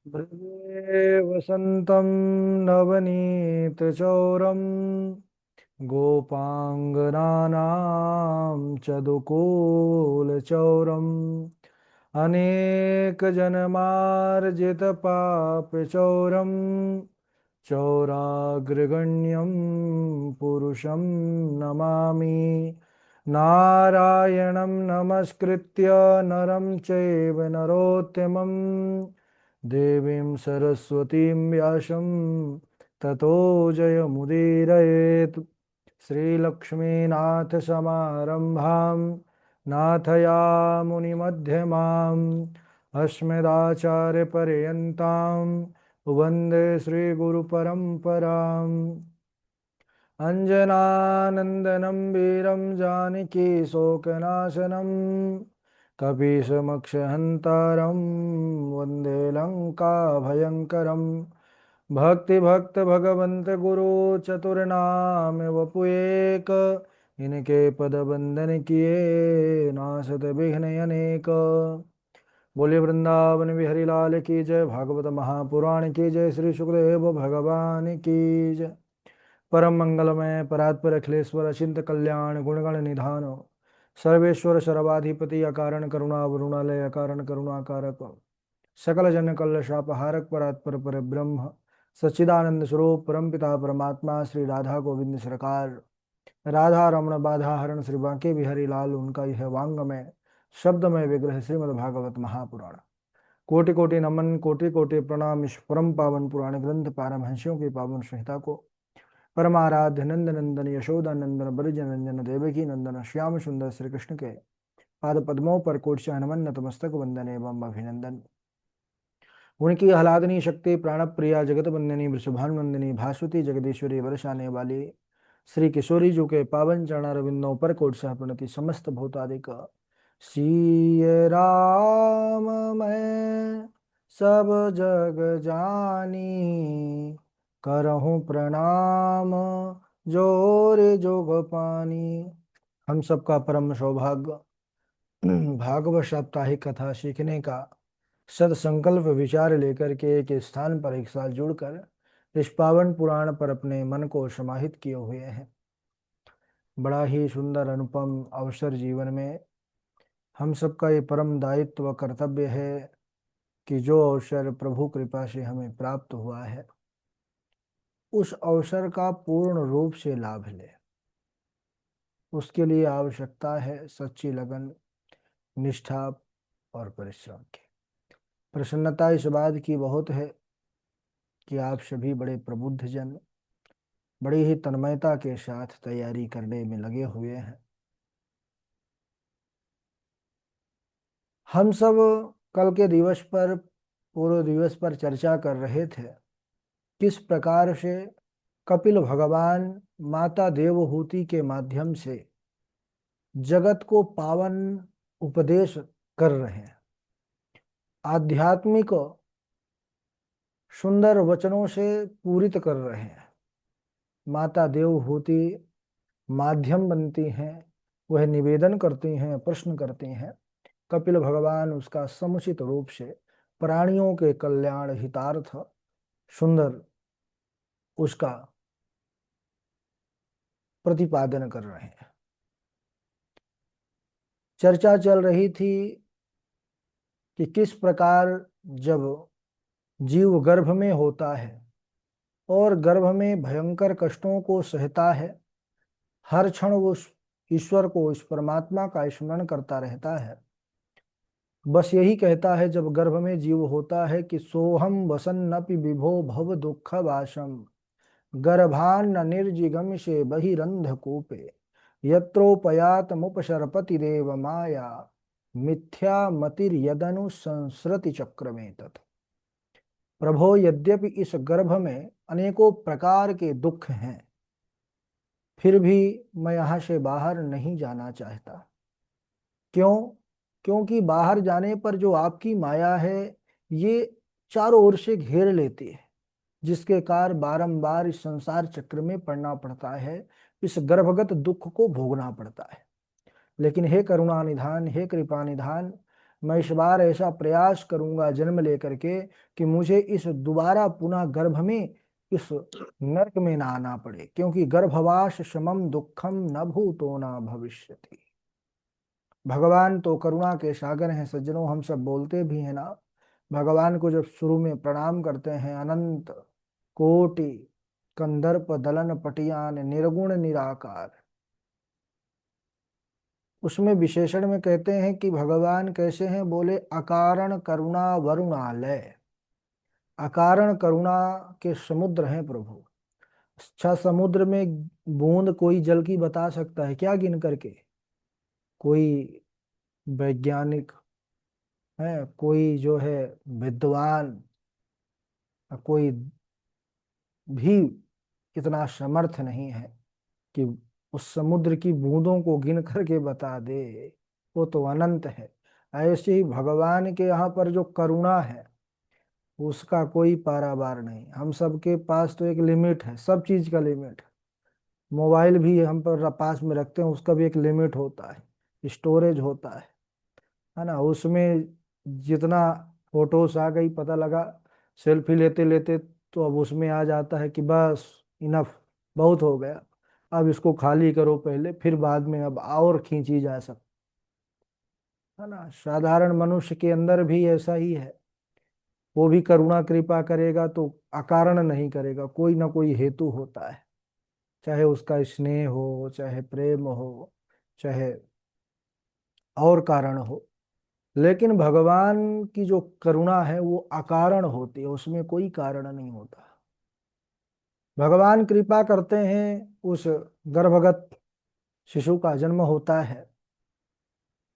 ब्रजे वसन्तं नवनीतचौरम् गोपाङ्गनानां चदुकूलचौरम् अनेकजन्मार्जितपापचौरम् चौराग्रगण्यं पुरुषं नमामि। नारायणं नमस्कृत्य नरं चैव नरोत्तमं देवीं सरस्वतीं व्यासं ततो जयमुदीरयेत्। श्रीलक्ष्मीनाथसमारम्भां नाथयामुनिमध्यमाम् अस्मदाचार्यपर्यन्तां वन्दे श्रीगुरुपरम्पराम्। अञ्जनानन्दनं वीरं जानकीशोकनाशनं कपीशमक्षहन्तारं वन्दे लङ्काभयङ्करम्। भक्तिभक्त भगवंत गुरु चतुर्नाम वपुएक, इनके पद बंदन किए नासत विघ्न अनेक। बोले वृंदावन बिहारी लाल की जय, भागवत महापुराण की जय, श्री सुखदेव भगवान की जय। परम मंगलमय परात्पर अखिलेश्वर अचिंत कल्याण गुणगण निधान सर्वेश्वर सर्वाधिपति अकारण करुणा वरुणालय अकारण करुणाकारक सकल जन कल्लशापहारक परात्पर पर ब्रह्म सच्चिदानंद स्वरूप परमपिता परमात्मा श्री राधा गोविंद सरकार। राधा रमण बाधा हरण श्री बांके बिहारी लाल उनका यह वांगमय शब्दमय विग्रह श्रीमद् भागवत महापुराण। कोटि कोटि नमन कोटि कोटि प्रणाम। इस परम पावन पुराण ग्रंथ पारमहंसियों की पावन संहिता को परमाराध्य नंद नंदन यशोदा नंदन ब्रज नंदन देवकी नंदन श्याम सुंदर श्री कृष्ण के पाद पद्मों पर कोटि हनुमन नतमस्तक वंदन एवं अभिनंदन। उनकी आह्लादनी शक्ति प्राण प्रिया जगत वंदनी वृषभानुनंदिनी भास्वती जगदीश्वरी बरसाने वाली श्री किशोरी जी के पावन चरणारविंदों पर कोटि प्रणति। समस्त भूतादिक सिय राम मैं सब जग जानी, करहूँ प्रणाम जोर जोग पानी। हम सबका परम सौभाग्य भागवत साप्ताहिक कथा सीखने का सदसंकल्प विचार लेकर के एक स्थान पर एक साथ जुड़कर इस पावन पुराण पर अपने मन को समाहित किए हुए हैं। बड़ा ही सुंदर अनुपम अवसर जीवन में हम सबका ये परम दायित्व व कर्तव्य है कि जो अवसर प्रभु कृपा से हमें प्राप्त हुआ है उस अवसर का पूर्ण रूप से लाभ ले। उसके लिए आवश्यकता है सच्ची लगन, निष्ठा और परिश्रम की। प्रसन्नता इस बात की बहुत है कि आप सभी बड़े प्रबुद्ध जन बड़ी ही तन्मयता के साथ तैयारी करने में लगे हुए हैं। हम सब कल के दिवस पर पूर्व दिवस पर चर्चा कर रहे थे किस प्रकार से कपिल भगवान माता देवहूति के माध्यम से जगत को पावन उपदेश कर रहे हैं, आध्यात्मिक सुंदर वचनों से पूरित कर रहे हैं। माता देवहूति माध्यम बनती हैं, वह निवेदन करती हैं, प्रश्न करती हैं। कपिल भगवान उसका समुचित रूप से प्राणियों के कल्याण हितार्थ सुंदर उसका प्रतिपादन कर रहे हैं। चर्चा चल रही थी कि किस प्रकार जब जीव गर्भ में होता है और गर्भ में भयंकर कष्टों को सहता है, हर क्षण वो उस ईश्वर को, उस परमात्मा का स्मरण करता रहता है। बस यही कहता है जब गर्भ में जीव होता है कि सोहम वसन्नपि विभो भव दुख वासम गर्भान्न निर्जिगम से बहिरंध कूपे यत्रोपयात मुपसरपति देव माया मिथ्या मतिर्यदनु संसृति चक्र में तत्। प्रभो यद्यपि इस गर्भ में अनेकों प्रकार के दुख हैं, फिर भी मैं यहाँ से बाहर नहीं जाना चाहता। क्यों? क्योंकि बाहर जाने पर जो आपकी माया है ये चारों ओर से घेर लेती है, जिसके कारण बारंबार इस संसार चक्र में पड़ना पड़ता है, इस गर्भगत दुख को भोगना पड़ता है। लेकिन हे करुणा निधान, हे कृपा निधान, मैं इस बार ऐसा प्रयास करूंगा जन्म लेकर के कि मुझे इस दोबारा पुनः गर्भ में, इस नरक में ना आना पड़े, क्योंकि गर्भवास समम दुखम न भूतो न भविष्यति। भगवान तो करुणा के सागर हैं सज्जनों, हम सब बोलते भी हैं ना, भगवान को जब शुरू में प्रणाम करते हैं, अनंत कोटि कंदर्प दलन पटियान निर्गुण निराकार, उसमें विशेषण में कहते हैं कि भगवान कैसे हैं, बोले अकारण करुणा वरुणालय। अकारण करुणा के समुद्र हैं प्रभु। अच्छा, समुद्र में बूंद कोई जल की बता सकता है क्या गिन करके? कोई वैज्ञानिक है, कोई जो है विद्वान, कोई भी इतना समर्थ नहीं है कि उस समुद्र की बूंदों को गिन करके बता दे। वो तो अनंत है। ऐसे ही भगवान के यहाँ पर जो करुणा है उसका कोई पारावार नहीं। हम सबके पास तो एक लिमिट है, सब चीज का लिमिट है। मोबाइल भी हम पर पास में रखते हैं, उसका भी एक लिमिट होता है, स्टोरेज होता है ना। उसमें जितना फोटोस आ गई, पता लगा सेल्फी लेते लेते तो अब उसमें आ जाता है कि बस इनफ, बहुत हो गया, अब इसको खाली करो पहले, फिर बाद में अब और खींची जा सकती है ना। साधारण मनुष्य के अंदर भी ऐसा ही है। वो भी करुणा कृपा करेगा तो अकारण नहीं करेगा, कोई ना कोई हेतु होता है, चाहे उसका स्नेह हो, चाहे प्रेम हो, चाहे और कारण हो। लेकिन भगवान की जो करुणा है वो अकारण होती है, उसमें कोई कारण नहीं होता। भगवान कृपा करते हैं, उस गर्भगत शिशु का जन्म होता है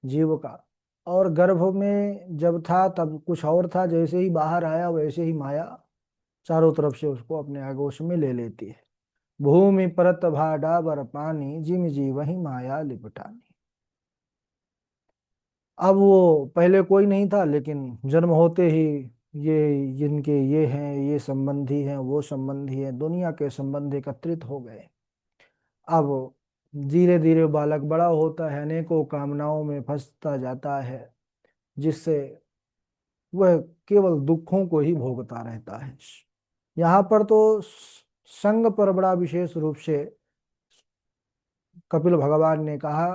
जीव का, और गर्भ में जब था तब कुछ और था, जैसे ही बाहर आया वैसे ही माया चारों तरफ से उसको अपने आगोश में ले लेती है। भूमि परत भाडा बर पानी जिम जी वही माया लिपटानी। अब वो पहले कोई नहीं था, लेकिन जन्म होते ही ये जिनके ये हैं, ये संबंधी हैं, वो संबंधी हैं, दुनिया के संबंध एकत्रित हो गए। अब धीरे धीरे बालक बड़ा होता है, अनेकों कामनाओं में फंसता जाता है, जिससे वह केवल दुखों को ही भोगता रहता है। यहाँ पर तो संग पर बड़ा विशेष रूप से कपिल भगवान ने कहा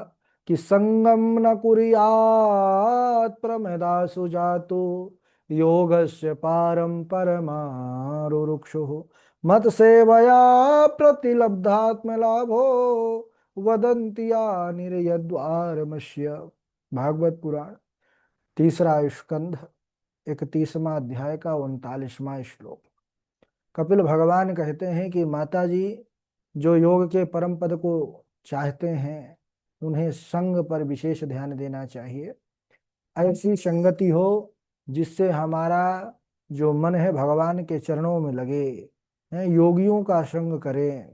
कि संगम न कुर्यात् प्रमदासु जातु योगस्य पारं परमारुरुक्षुः मत सेवया प्रतिलब्धात्म लाभो वदन्ति या निर्यद्वारमस्य। भागवत पुराण तीसरा स्कंध 31वां अध्याय का 39वां श्लोक। कपिल भगवान कहते हैं कि माता जी, जो योग के परम पद को चाहते हैं उन्हें संग पर विशेष ध्यान देना चाहिए। ऐसी संगति हो जिससे हमारा जो मन है भगवान के चरणों में लगे, हैं योगियों का संग करें।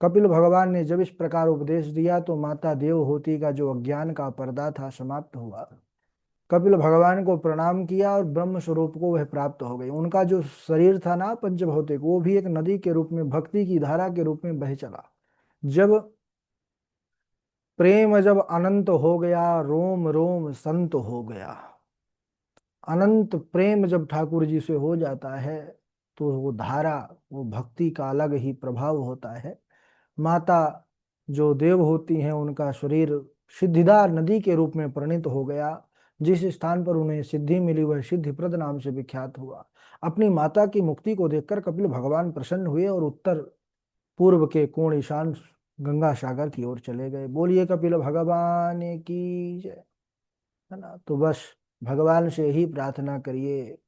कपिल भगवान ने जब इस प्रकार उपदेश दिया तो माता देवहूति का जो अज्ञान का पर्दा था समाप्त हुआ। कपिल भगवान को प्रणाम किया और ब्रह्म स्वरूप को वह प्राप्त हो गई। उनका जो शरीर था ना पंचभौतिक, वो भी एक नदी के रूप में, भक्ति की धारा के रूप में बह चला। जब प्रेम जब अनंत हो गया, रोम रोम संत हो गया। अनंत प्रेम जब ठाकुर जी से हो जाता है तो वो धारा, वो भक्ति का अलग ही प्रभाव होता है। माता जो देव होती हैं उनका शरीर सिद्धिदार नदी के रूप में परिणित हो गया। जिस स्थान पर उन्हें सिद्धि मिली वह सिद्धिप्रद नाम से विख्यात हुआ। अपनी माता की मुक्ति को देखकर कपिल भगवान प्रसन्न हुए और उत्तर पूर्व के कोण ईशान गंगा सागर की ओर चले गए। बोलिए कपिल भगवान की जय। है ना। तो बस भगवान से ही प्रार्थना करिए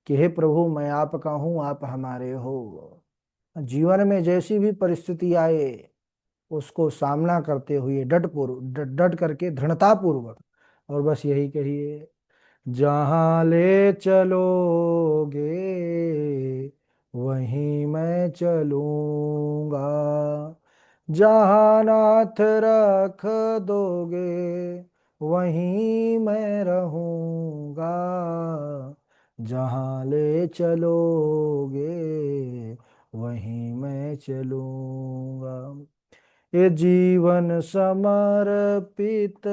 कि हे प्रभु, मैं आपका हूँ, आप हमारे हो। जीवन में जैसी भी परिस्थिति आए उसको सामना करते हुए डट करके दृढ़ता पूर्वक, और बस यही कहिए, जहाँ ले चलोगे वहीं मैं चलूंगा, जहाँ नाथ रख दोगे वहीं मैं रहूंगा, जहाँ ले चलोगे वहीं मैं चलूंगा। ये जीवन समर्पित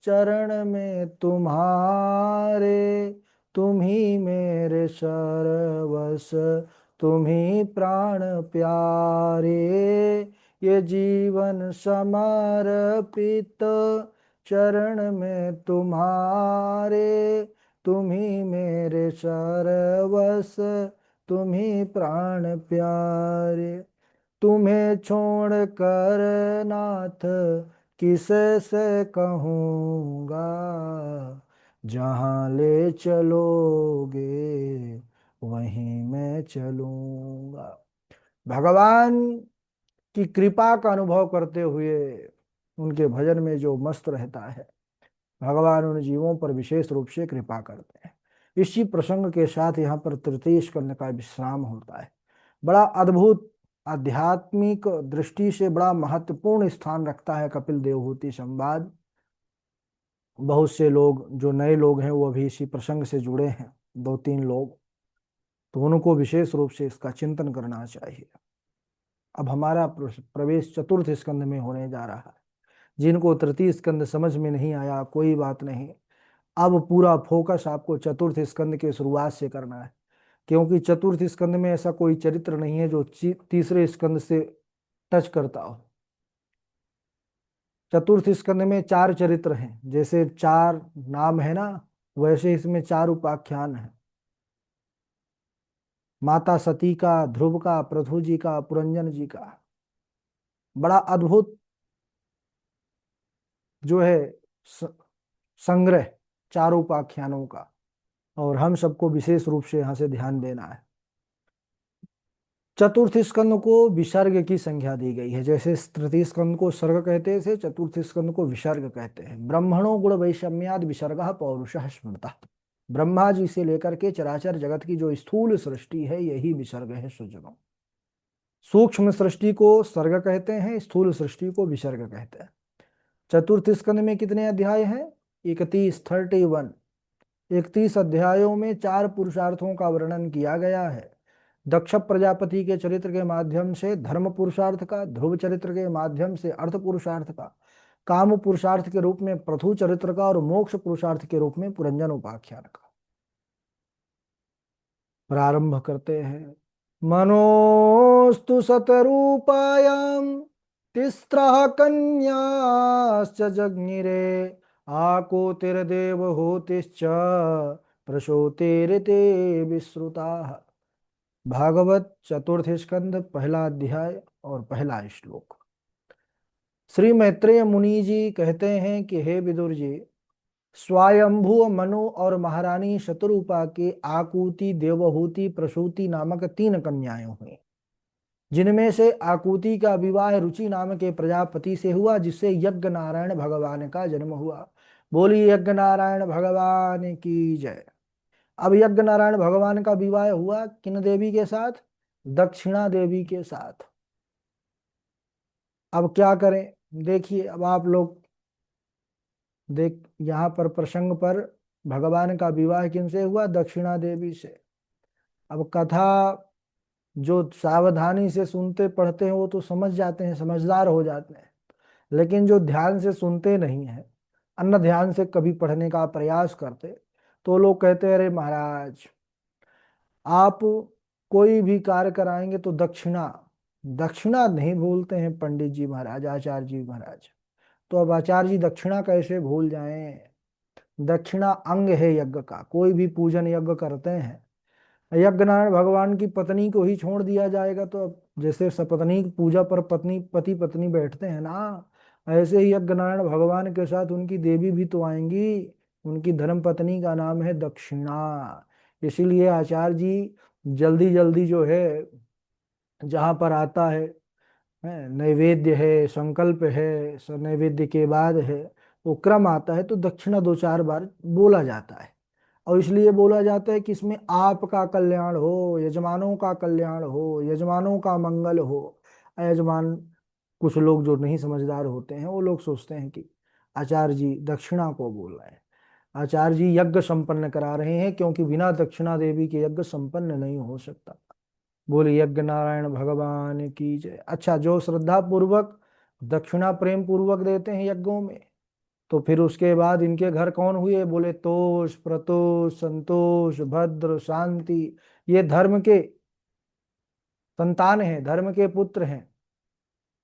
चरण में तुम्हारे, तुम ही मेरे सर्वस्व, तुम ही प्राण प्यारे। ये जीवन समर्पित चरण में तुम्हारे, तुम ही मेरे सर्वस्व, तुम ही प्राण प्यारे। तुम्हें छोड़ कर नाथ किससे कहूँगा, जहाँ ले चलोगे वहीं मैं चलूँगा। भगवान की कृपा का अनुभव करते हुए उनके भजन में जो मस्त रहता है, भगवान उन जीवों पर विशेष रूप से कृपा करते हैं। इसी प्रसंग के साथ यहाँ पर तृतीय स्कंद का विश्राम होता है। बड़ा अद्भुत आध्यात्मिक दृष्टि से बड़ा महत्वपूर्ण स्थान रखता है कपिल देवहूति संवाद। बहुत से लोग जो नए लोग हैं वो अभी इसी प्रसंग से जुड़े हैं, दो तीन लोग, तो उनको विशेष रूप से इसका चिंतन करना चाहिए। अब हमारा प्रवेश चतुर्थ स्कंद में होने जा रहा है। जिनको तृतीय स्कंद समझ में नहीं आया कोई बात नहीं, अब पूरा फोकस आपको चतुर्थ स्कंद के शुरुआत से करना है, क्योंकि चतुर्थ स्कंद में ऐसा कोई चरित्र नहीं है जो तीसरे स्कंद से टच करता हो। चतुर्थ स्कंद में चार चरित्र हैं, जैसे चार नाम है ना, वैसे इसमें चार उपाख्यान है। माता सती का, ध्रुव का, पृथु जी का, पुरंजन जी का। बड़ा अद्भुत जो है स- संग्रह चारों उपाख्यानों का, और हम सबको विशेष रूप से यहाँ से ध्यान देना है। चतुर्थ स्कंद को विसर्ग की संज्ञा दी गई है। जैसे तृतीय स्कंद को सर्ग कहते थे, चतुर्थ स्कंद को विसर्ग कहते हैं। ब्रह्मणो गुण वैषम्याद विसर्ग पौरुष स्मृता। ब्रह्मा जी से लेकर के चराचर जगत की जो स्थूल सृष्टि है यही विसर्ग है सुजनों। सूक्ष्म सृष्टि को सर्ग कहते हैं, स्थूल सृष्टि को विसर्ग कहते हैं। चतुर्थ स्कंद में कितने अध्याय हैं? 31। 31 अध्यायों में चार पुरुषार्थों का वर्णन किया गया है। दक्ष प्रजापति के चरित्र के माध्यम से धर्म पुरुषार्थ का, ध्रुव चरित्र के माध्यम से अर्थ पुरुषार्थ का, काम पुरुषार्थ के रूप में पृथु चरित्र का, और मोक्ष पुरुषार्थ के रूप में पुरंजन उपाख्यान का। प्रारंभ करते हैं। मनोस्तु शतरूपायां तिस्रः कन्याश्च जज्ञिरे, आकोतिर्देवहूतिश्च प्रसूतिरिति विश्रुताः। भागवत चतुर्थ स्कंद पहला अध्याय और पहला श्लोक। श्री मैत्रेय मुनि जी कहते हैं कि हे विदुर जी, स्वयंभु मनु और महारानी शतरूपा के आकुति, देवहूति, प्रसूति नामक तीन कन्याएं हुई, जिनमें से आकुति का विवाह रुचि नाम के प्रजापति से हुआ, जिससे यज्ञ नारायण भगवान का जन्म हुआ। बोली यज्ञ नारायण भगवान की जय। अब यज्ञ नारायण भगवान का विवाह हुआ किन देवी के साथ? दक्षिणा देवी के साथ। अब क्या करें, देखिए अब आप लोग देख, यहाँ पर प्रसंग पर भगवान का विवाह किनसे हुआ? दक्षिणा देवी से। अब कथा जो सावधानी से सुनते पढ़ते हैं वो तो समझ जाते हैं, समझदार हो जाते हैं, लेकिन जो ध्यान से सुनते नहीं है, अन्य ध्यान से कभी पढ़ने का प्रयास करते, तो लोग कहते हैं अरे महाराज, आप कोई भी कार्य कराएंगे तो दक्षिणा, दक्षिणा नहीं भूलते हैं पंडित जी महाराज, आचार्य जी महाराज। तो अब आचार्य जी दक्षिणा कैसे भूल जाएं? दक्षिणा अंग है यज्ञ का। कोई भी पूजन यज्ञ करते हैं, यज्ञ नारायण भगवान की पत्नी को ही छोड़ दिया जाएगा तो अब जैसे सपत्नी पूजा पर पत्नी पति पत्नी बैठते हैं ना, ऐसे ही यज्ञ नारायण भगवान के साथ उनकी देवी भी तो आएंगी। उनकी धर्म पत्नी का नाम है दक्षिणा। इसीलिए आचार्य जी जल्दी जल्दी जो है, जहाँ पर आता है नैवेद्य है, संकल्प है, नैवेद्य के बाद है, वो क्रम आता है तो दक्षिणा दो चार बार बोला जाता है। और इसलिए बोला जाता है कि इसमें आपका कल्याण हो, यजमानों का कल्याण हो, यजमानों का मंगल हो। यजमान, कुछ लोग जो नहीं समझदार होते हैं वो लोग सोचते हैं कि आचार्य जी दक्षिणा को बोल रहे हैं। आचार्य जी यज्ञ संपन्न करा रहे हैं, क्योंकि बिना दक्षिणा देवी के यज्ञ संपन्न नहीं हो सकता। बोले यज्ञ नारायण भगवान की जय। अच्छा, जो श्रद्धा पूर्वक दक्षिणा प्रेम पूर्वक देते हैं यज्ञों में, तो फिर उसके बाद इनके घर कौन हुए? बोले तोष, प्रतोष, संतोष, भद्र, शांति। ये धर्म के संतान हैं, धर्म के पुत्र हैं।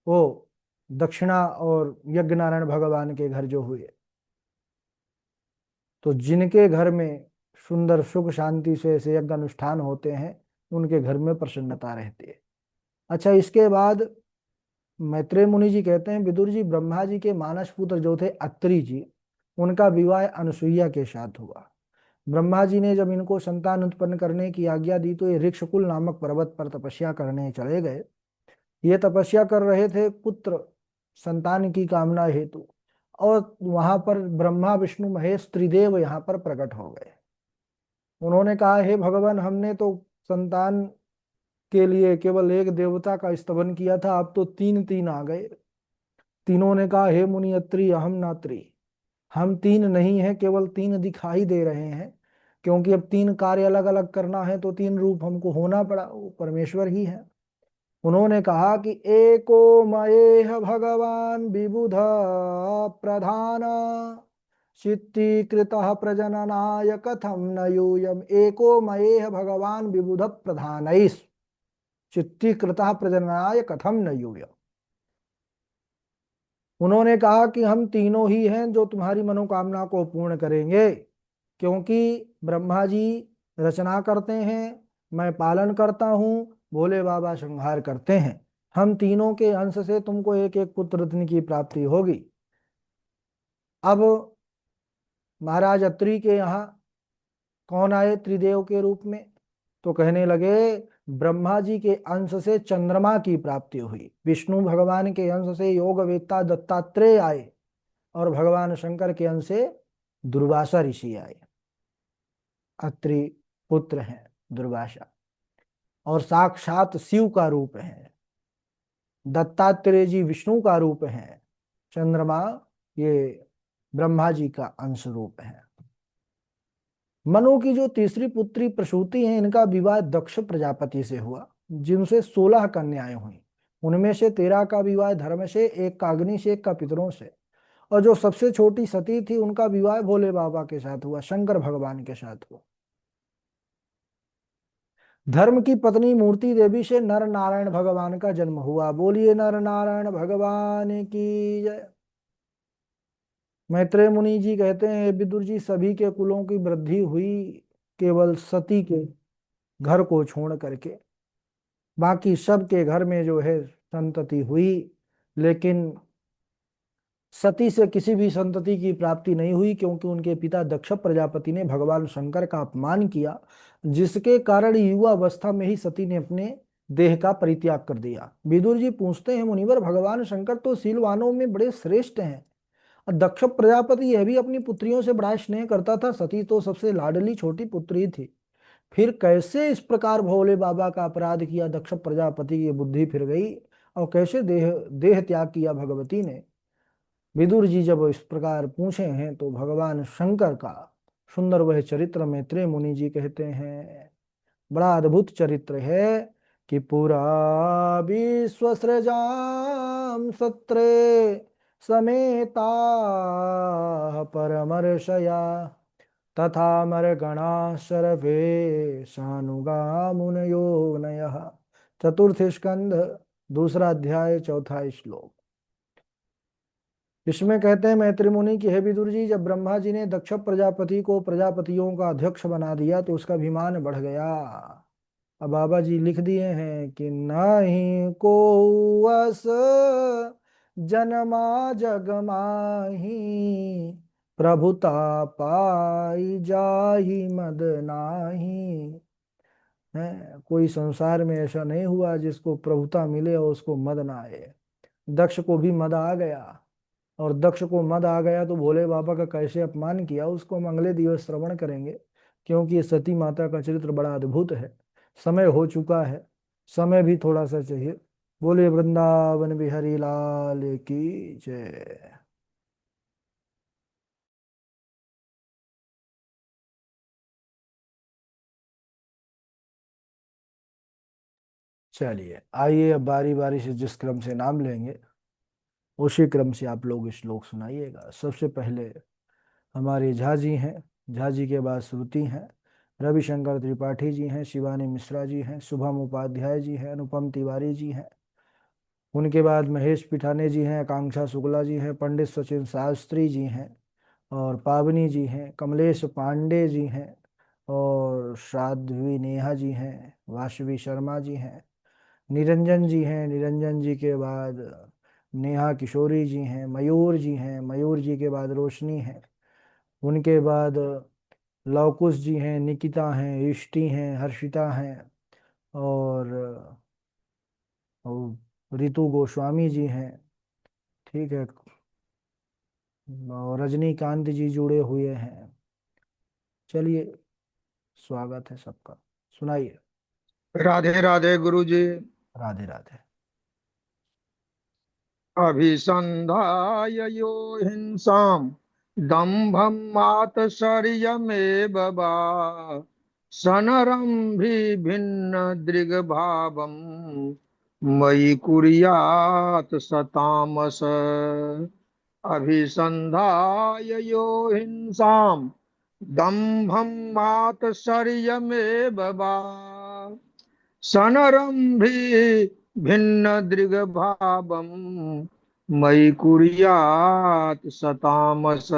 वो दक्षिणा और यज्ञ नारायण भगवान के घर जो हुए, तो जिनके घर में सुंदर सुख शांति से ऐसे यज्ञ अनुष्ठान होते हैं, उनके घर में प्रसन्नता रहती है। अच्छा, इसके बाद मैत्रेय मुनि जी कहते हैं, विदुर जी, ब्रह्मा जी के मानस पुत्र जो थे अत्रि जी, उनका विवाह अनसुईया के साथ हुआ। ब्रह्मा जी ने जब इनको संतान उत्पन्न करने की आज्ञा दी तो ये ऋक्षकुल नामक पर्वत पर तपस्या करने चले गए। ये तपस्या कर रहे थे पुत्र संतान की कामना हेतु, और वहां पर ब्रह्मा विष्णु महेश त्रिदेव यहाँ पर प्रकट हो गए। उन्होंने कहा, हे भगवान, हमने तो संतान के लिए केवल एक देवता का स्तवन किया था, अब तो तीन तीन आ गए। तीनों ने कहा, हे मुनि अत्रि, अहम नात्री, हम तीन नहीं हैं, केवल तीन दिखाई दे रहे हैं, क्योंकि अब तीन कार्य अलग अलग करना है तो तीन रूप हमको होना पड़ा, वो परमेश्वर ही है। उन्होंने कहा कि एको मयेह भगवान विबुध प्रधान चित्तीकृतः प्रजननाय कथम न यूयम। एको मयेह भगवान विबुध प्रधानैः चित्तीकृतः प्रजननाय कथम न यूयम। उन्होंने कहा कि हम तीनों ही हैं जो तुम्हारी मनोकामना को पूर्ण करेंगे, क्योंकि ब्रह्मा जी रचना करते हैं, मैं पालन करता हूँ, भोले बाबा संहार करते हैं। हम तीनों के अंश से तुमको एक एक पुत्र रत्न की प्राप्ति होगी। अब महाराज अत्रि के यहाँ कौन आए त्रिदेव के रूप में? तो कहने लगे, ब्रह्मा जी के अंश से चंद्रमा की प्राप्ति हुई, विष्णु भगवान के अंश से योग वेत्ता दत्तात्रेय आए, और भगवान शंकर के अंश से दुर्वासा ऋषि आए। अत्रि पुत्र हैं दुर्वासा, और साक्षात शिव का रूप है। दत्तात्रेय जी विष्णु का रूप है, चंद्रमा ये ब्रह्मा जी का अंश रूप है। मनु की जो तीसरी पुत्री प्रसूति है, इनका विवाह दक्ष प्रजापति से हुआ, जिनसे 16 कन्याएं हुई। उनमें से 13 का विवाह धर्म से, एक का अग्नि से, एक का पितरों से, और जो सबसे छोटी सती थी उनका विवाह भोले बाबा के साथ हुआ, शंकर भगवान के साथ हुआ। धर्म की पत्नी मूर्ति देवी से नर नारायण भगवान का जन्म हुआ। बोलिए नर नारायण भगवान की जय। मैत्रेय मुनि जी कहते हैं, विदुर जी, सभी के कुलों की वृद्धि हुई, केवल सती के घर को छोड़ करके बाकी सबके घर में जो है संतति हुई, लेकिन सती से किसी भी संतति की प्राप्ति नहीं हुई, क्योंकि उनके पिता दक्ष प्रजापति ने भगवान शंकर का अपमान किया, जिसके कारण युवा अवस्था में ही सती ने अपने देह का परित्याग कर दिया। विदुर जी पूछते हैं, मुनिवर, भगवान शंकर तो शीलवानों में बड़े श्रेष्ठ हैं, और दक्ष प्रजापति यह भी अपनी पुत्रियों से बड़ा स्नेह करता था, सती तो सबसे लाडली छोटी पुत्री थी, फिर कैसे इस प्रकार भोले बाबा का अपराध किया दक्ष प्रजापति की बुद्धि फिर गई, और कैसे देह देह त्याग किया भगवती ने? विदुर जी जब इस प्रकार पूछे हैं तो भगवान शंकर का सुंदर वह चरित्र मैत्रेय मुनि जी कहते हैं, बड़ा अद्भुत चरित्र है कि पुरा विश्व सृजाम सत्रे समेता परमर्षया तथा मरगणा सर्वे सानुगा मुनयो नयः। चतुर्थ स्कंध, दूसरा अध्याय, चौथा श्लोक। इसमें कहते हैं मैत्री मुनि की, हे विदुर जी, जब ब्रह्मा जी ने दक्ष प्रजापति को प्रजापतियों का अध्यक्ष बना दिया तो उसका अभिमान बढ़ गया। अब बाबा जी लिख दिए हैं कि नहीं को अस जनमा जग माही प्रभुता पाई जाहि मद नाही। है, कोई संसार में ऐसा नहीं हुआ जिसको प्रभुता मिले और उसको मद ना आए। दक्ष को भी मद आ गया, और दक्ष को मद आ गया तो भोले बाबा का कैसे अपमान किया उसको हम अगले दिवस श्रवण करेंगे, क्योंकि ये सती माता का चरित्र बड़ा अद्भुत है। समय हो चुका है, समय भी थोड़ा सा चाहिए। बोले वृंदावन बिहारी लाल की जय। चलिए, आइए अब बारी बारी से जिस क्रम से नाम लेंगे। उसी क्रम से आप लोग श्लोक सुनाइएगा। सबसे पहले हमारे झा जी हैं, झा जी के बाद श्रुति हैं, रविशंकर त्रिपाठी जी हैं, शिवानी मिश्रा जी हैं, शुभम उपाध्याय जी हैं, अनुपम तिवारी जी हैं। उनके बाद महेश पिठाने जी हैं, आकांक्षा शुक्ला जी हैं, पंडित सचिन शास्त्री जी हैं, और पावनी जी हैं, कमलेश पांडे जी हैं, और साध्वी नेहा जी हैं, वाशवी शर्मा जी हैं, निरंजन जी हैं। निरंजन जी के बाद नेहा किशोरी जी हैं, मयूर जी हैं, मयूर जी के बाद रोशनी है। उनके बाद लवकुश जी हैं, निकिता हैं, इष्टि हैं, हर्षिता हैं, और रितु गोस्वामी जी हैं। ठीक है। और रजनीकांत जी जुड़े हुए हैं। चलिए, स्वागत है सबका, सुनाइए। राधे राधे गुरु जी। राधे राधे। अभिसंधाय यो हिंसाम दंभं मातशर्यमेव वा सनरं भिन्न दृग्भावं मयि कुर्यात् स तामस। अभिसंधाय यो हिंसाम दंभं मातशर्यमेव वा सनरंभि भिन्न दृग्भावं मयि कुर्यात् सतामस।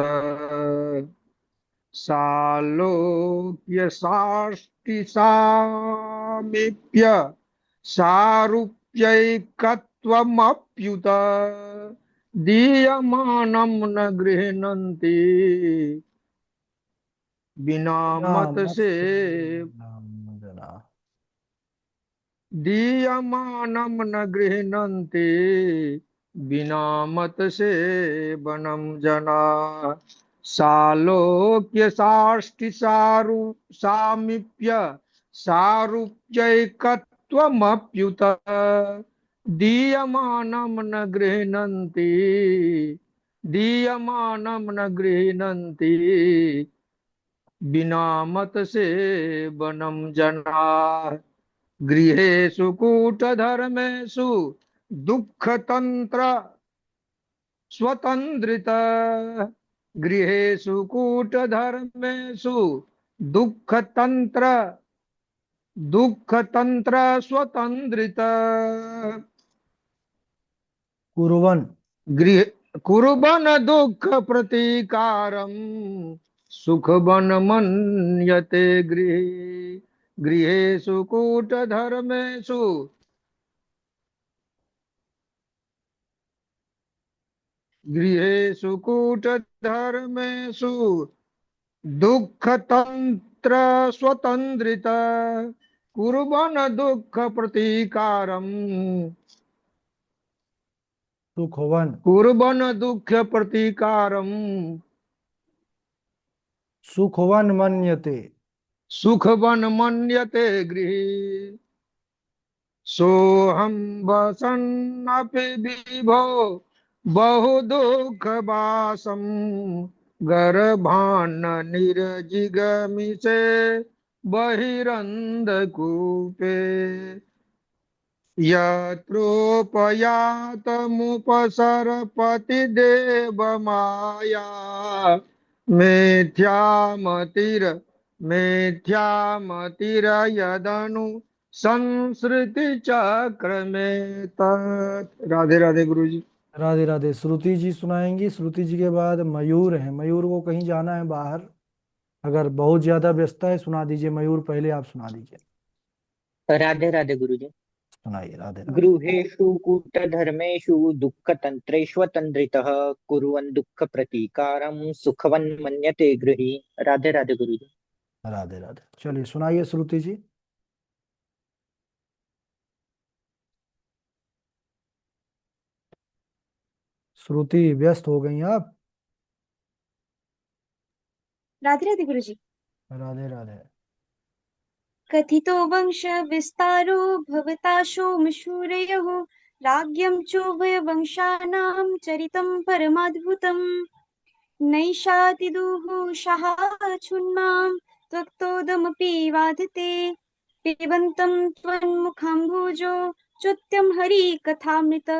सालोक्य साष्टि सामीप्य सारूप्यैकत्वमप्युत दीयमानं न गृह्णन्ति बिना मत नाम से। से नाम जना। दीयमानं न गृह्णन्ति बिना मत से वनं जना। सालोक्य साष्टि सामीप्य सारूप्यैकत्वमप्युत दीयमानं न गृह्णन्ति दीयमानं न गृह्णन्ति बिना मत से वनं जना। गृहेषु कूटधर्मेषु दुःखतन्त्र स्वतन्त्रित। गृहेषु कूटधर्मेषु दुःखतन्त्र दुःखतन्त्र स्वतन्त्रित। कुर्वन्। गृह कुर्वन् दुःख प्रतीकारम् सुखवन् मन्यते गृहे। गृहेषु कूटधर्मेषु गृहेषु कूटधर्मेषु दुःखतन्त्र स्वतन्त्रित। कुर्वन् दुःख प्रतीकारम् सुखवन्। कुर्वन् दुःख प्रतीकारम् सुखवन् मन्यते। सुखवन् मन्यते गृहे। सोऽहं वसन्नपि विभो बहु दुःखवासं गर्भान्न निर्जिगमिषे बहिरन्धकूपे। यत्रोपयातमुपसरपति देवमाया मेथ्यामतिर् मेथ्यामतिरयदनु संसृति चक्र में तत्। राधे राधे गुरु जी। राधे राधे। श्रुति जी सुनाएंगी। श्रुति जी के बाद मयूर है। मयूर को कहीं जाना है बाहर, अगर बहुत ज्यादा व्यस्तता है सुना दीजिए। मयूर पहले आप सुना दीजिए। राधे राधे गुरुजी। सुनाइए। राधे राधे। गृहेषु कूटधर्मेषु दुःखतन्त्रैष्वतन्त्रितः कुर्वन् दुःखप्रतीकारं सुखवन् मन्यते गृही। राधे राधे गुरुजी। राधे राधे। चलिए सुनाइए श्रुति जी। श्रुति व्यस्त हो गई आप। राधे राधे गुरुजी। राधे राधे। कथितो वंश विस्तारो भवताशोमशूरयोः राज्ञं चोभयवंशानां चरितं परमाद्भुतम् नैषातिदुः सहाच्छुन्मां त्वक्तोदमपि वाधते पिबन्तं त्वन्मुखाम्भोजो चोत्यं हरिकथामृत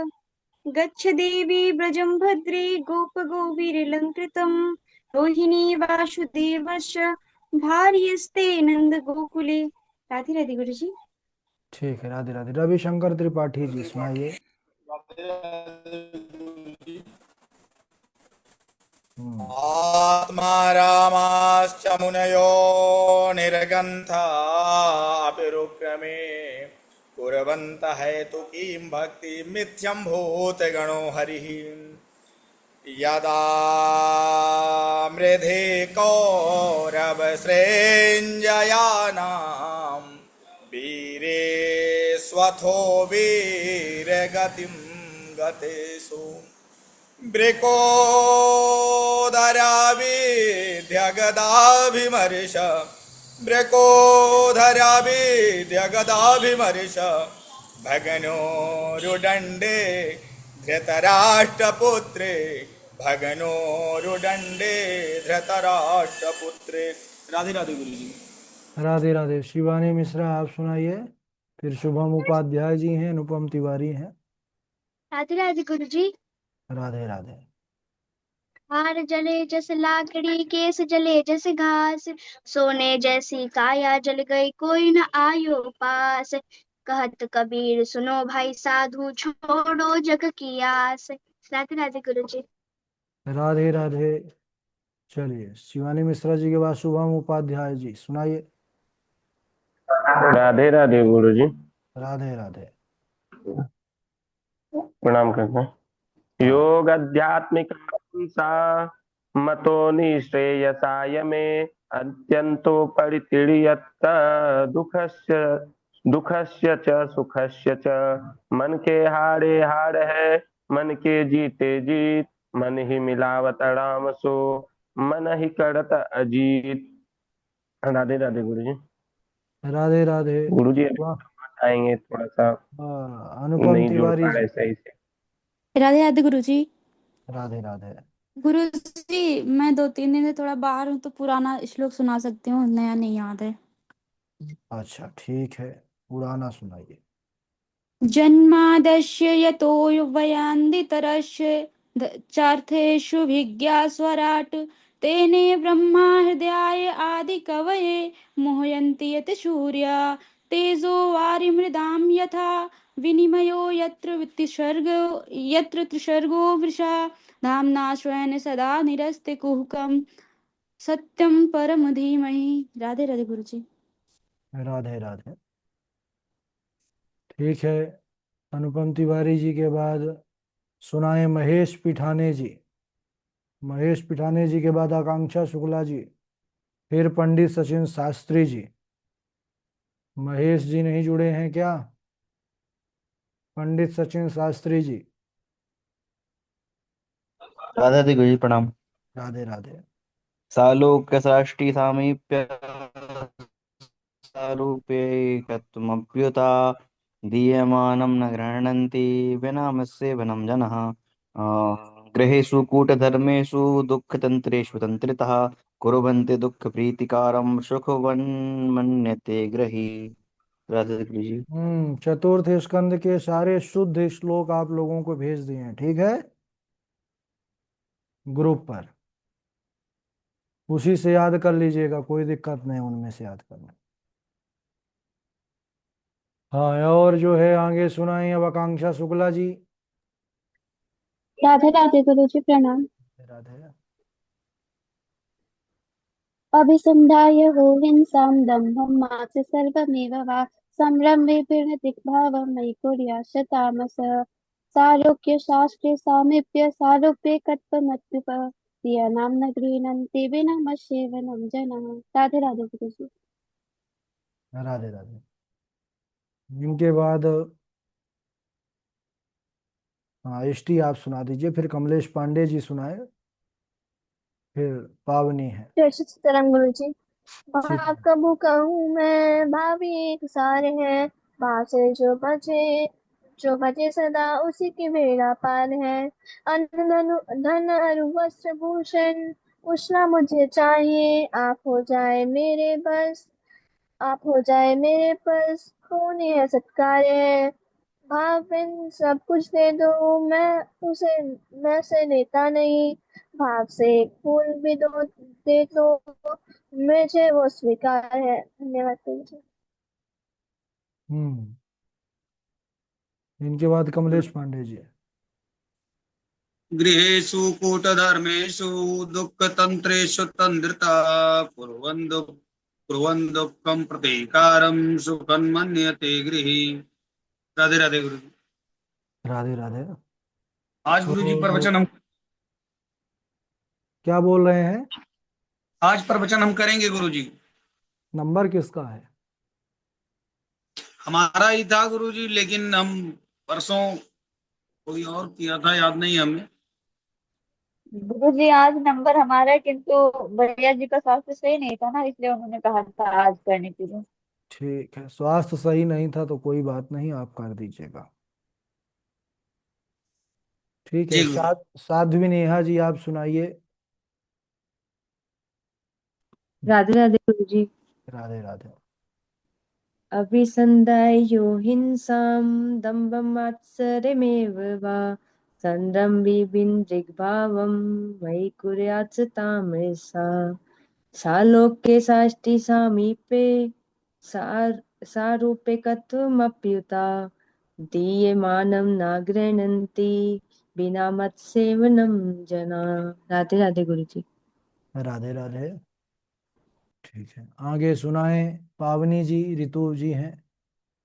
गच्छ देवी व्रजं भद्रे गोपगोपीरिलङ्कृतं रोहिणी वासुदेवस्य भार्यस्ते नन्दगोकुले। राधे राधे गुरु जी। ठीक है, राधे राधे। रविशंकर त्रिपाठी जी सुनाइए। हम्म। आत्मा रामाश्च मुनयो निर्गन्थाभिरुक्रमे कुर्वन्तः हेतुकीं भक्तिमिथ्यं भूतगणो हरिः यदा मृधे कौरवश्रेञ्जयानां वीरे स्वथो वीरगतिं गतेषु बृकोदराभिध्यगदाभिमर्श बृकोदराभिध्यगदाभिमर्श भगनोरुदण्डे धृतराष्ट्रपुत्रे भगनोरुदण्डे धृतराष्ट्रपुत्रे। राधे राधे गुरु जी। राधे राधे। शिवानी मिश्रा आप सुनाइए। फिर शुभम उपाध्याय जी हैं, अनुपम तिवारी हैं। राधे राधे गुरु जी। राधे राधे। हार जले जस लाकड़ी, केस जले जस घास, सोने जैसी काया जल गई, कोई न आयो पास। कहत कबीर सुनो भाई साधु, छोड़ो जग की आस। राधे राधे गुरु जी। राधे राधे। चलिए, शिवानी मिश्रा जी के बाद शुभम उपाध्याय जी सुनाइए। राधे राधे गुरु जी। राधे राधे। प्रणाम करते हैं। हाँ। योग अध्यात्मिक सा मतो निश्रेयसाय मे अत्यंतो परितीर्यत दुखस्य दुखस्य च सुखस्य च। मन के हारे हार है, मन के जीते जीत, मन ही मिलावत राम सो, मन ही करत अजीत। राधे राधे गुरु जी। राधे राधे। गुरु जी वाह। आएंगे थोड़ा सा अनुपम नहीं जुड़ तिवारी पा जी। रहे सही से। राधे राधे गुरु जी। राधे राधे। गुरु जी, मैं 2-3 दिन से थोड़ा बाहर हूँ तो पुराना श्लोक सुना सकती हूँ, नया नहीं याद है। अच्छा ठीक है, पुराना सुनाइए। जन्मादस्य यतो वयान्दितरस्य चार्थेषु भिज्ञास्वराट् तेने ब्रह्मा हृदयाय आदिकवये मोहयन्ति यत् सूर्या तेजो वारिमृदां यथा विनिमयो यत्र त्रिसर्गो वृषा धाम्ना स्वेन सदा निरस्ते कुहकं सत्यम परम धीमहि। राधे राधे गुरु जी। राधे राधे। ठीक है, अनुपम तिवारी जी के बाद सुनाए महेश पिठाने जी। महेश पिठाने जी के बाद आकांक्षा शुक्ला जी, फिर पंडित सचिन शास्त्री जी। महेश जी नहीं जुड़े हैं क्या? पंडित सचिन शास्त्री जी। राधे राधे गुरु जी प्रणाम। राधे राधे। सालोक्य साष्टी सामीप्य सारूप्यैकत्वमप्युता दीयमानं न गृह्णन्ति विनामस्य वनं जनः। गृहेषु कूटधर्मेषु दुःखतन्त्रेषु तन्त्रितः कुर्वन्ति दुःखप्रीतिकारं सुखवन्मन्यते गृही। राधे गुरु जी। चतुर्थ स्कंद के सारे शुद्ध श्लोक आप लोगों को भेज दिए हैं, ठीक है, ग्रुप पर। उसी से याद कर लीजिएगा, कोई दिक्कत नहीं उनमें से याद करना। हाँ, और जो है आगे सुनाई अब आकांक्षा शुक्ला जी। राधे राधे गुरु जी प्रणाम। राधे। अभिसन्धाय हो हिंसां दम्भं मास्य सर्वमेव वा संरम्भे दिग्भावं मयि कुर्याश्च तामस। सालोक्य शास्त्रे सामीप्य सारूप्ये कत्वमत्युप नाम न गृह्णन्ति विनमस्येवनं जनः। राधे राधे गुरु जी। राधे राधे। इनके बाद हाँ एसटी आप सुना दीजिए, फिर कमलेश पांडे जी सुनाए, फिर पावनी है। जय श्री सीताराम गुरु जी। सीता। भाव कबू कहूँ मैं भावी एक सारे हैं, बासे जो बचे सदा उसी की बेड़ा पार है। अन्न धन अरु वस्त्र भूषण उष्णा मुझे चाहिए, आप हो जाए मेरे बस होने है सत्कार्य है। भाविन सब कुछ दे दो, मैं से लेता नहीं। भाव से एक फूल भी दे दो, मुझे वो स्वीकार है। धन्यवाद गुरु जी। हम्म। इनके बाद कमलेश पांडे जी। गृहेषु कूटधर्मेषु दुःखतन्त्रेषु तन्द्रिता कुर्वन् दुःखं प्रतीकारं सुखं मन्यते गृही। राधे राधे गुरु जी। राधे राधे। आज गुरु जी तो प्रवचन हम क्या बोल रहे हैं? आज प्रवचन हम करेंगे गुरु जी। नंबर किसका है? हमारा ही था गुरु जी, लेकिन हम परसों कोई और किया था, याद नहीं हमें। गुरु जी आज नंबर हमारा है, किंतु भैया जी का स्वास्थ्य सही नहीं था ना, इसलिए उन्होंने कहा था आज करने के लिए। ठीक है, स्वास्थ्य सही नहीं था तो कोई बात नहीं, आप कर दीजिएगा। ठीक है, जी गुरु। साध्वी नेहा जी आप सुनाइए। राधे राधे गुरु जी। राधे राधे। अभिसन्धायो हिंसां दम्भमात्सर्यमेव वा संरम्भिभिर्दृग्भावं मयि कुर्यात् स तामसा सालोक्ये साष्टि सामीपे सारूपे कथमप्युता दीयमानं न गृह्णन्ति बिना मत्सेवनं जना। राधे राधे गुरु जी। राधे राधे। ठीक है, आगे सुनाए। पावनी जी, रितु जी हैं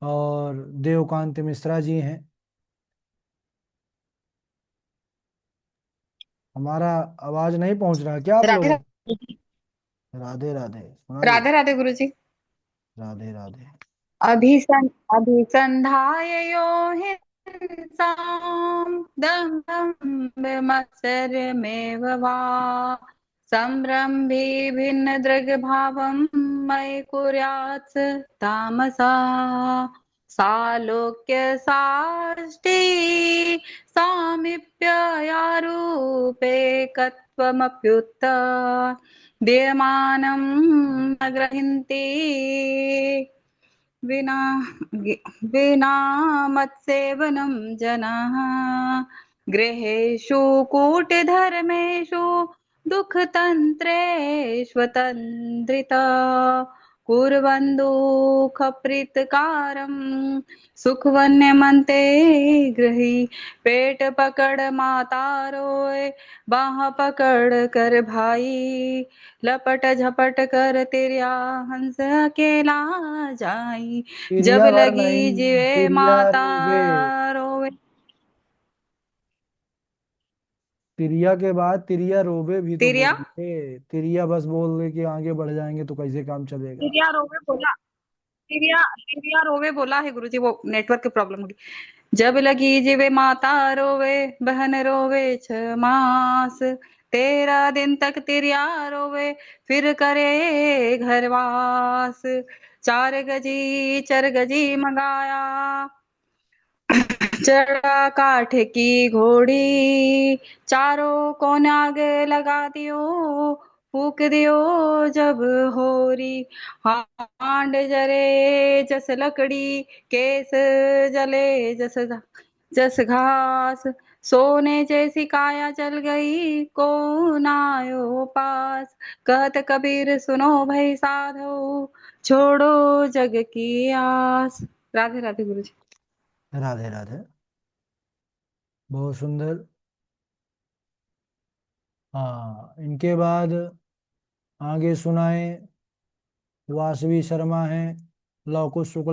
और देवकांत मिश्रा जी हैं। हमारा आवाज नहीं पहुंच रहा क्या आप राधे लोगों को? राधे। राधे राधे सुनाइए। राधे राधे गुरु जी। राधे राधे। अभिसंधाय यो हिंसां दम्भमत्सर्यमेव वा संरम्भे भिन्नदृग्भावं मयि कुर्यात् तामसा सालोक्य साष्टि सामीप्ययारूपे कत्वमप्युत दीयमानं न गृह्णन्ति विना विना मत्सेवनं जनाः गृहेषु कूटधर्मेषु दुःखतन्त्रेष्वतन्द्रिता कुर्वन् दुःखप्रीतकारं सुखवन्यमन्ते गृही पेट पकड़ माता रोए बाह पकड़ कर भाई लपट झपट कर तिरिया हंस अकेला जाई जब तिरिया भर लगी नहीं, जिवे तिरिया माता रोबे। रोवे। तिरिया के बाद तिरिया रोबे भी तो तिरिया बोलिए। तिरिया बस बोल दे कि आगे बढ़ जाएंगे तो कैसे काम चलेगा? तिरिया रोवे बोला। तिरिया तिरिया रोवे बोला है गुरुजी, वो नेटवर्क की प्रॉब्लम होगी। जब लगी जिवे माता रोवे बहन रोवे 6 मास 13 दिन तक तिरिया रोवे फिर करे घरवास 4 गजी चरगजी मंगाया चढ़ा काठ की घोड़ी चारों कोन आग लगा दियो फूक दियो जब होरी हांड जरे जस लकड़ी केस जले जस घास सोने जैसी काया जल गई कौन आयो पास कहत कबीर सुनो भाई साधो छोड़ो जग की आस। राधे राधे गुरु जी। राधे राधे। बहुत सुंदर। हाँ, इनके बाद आगे सुनाए। वासवी शर्मा हैं, लवकुश शुक्ला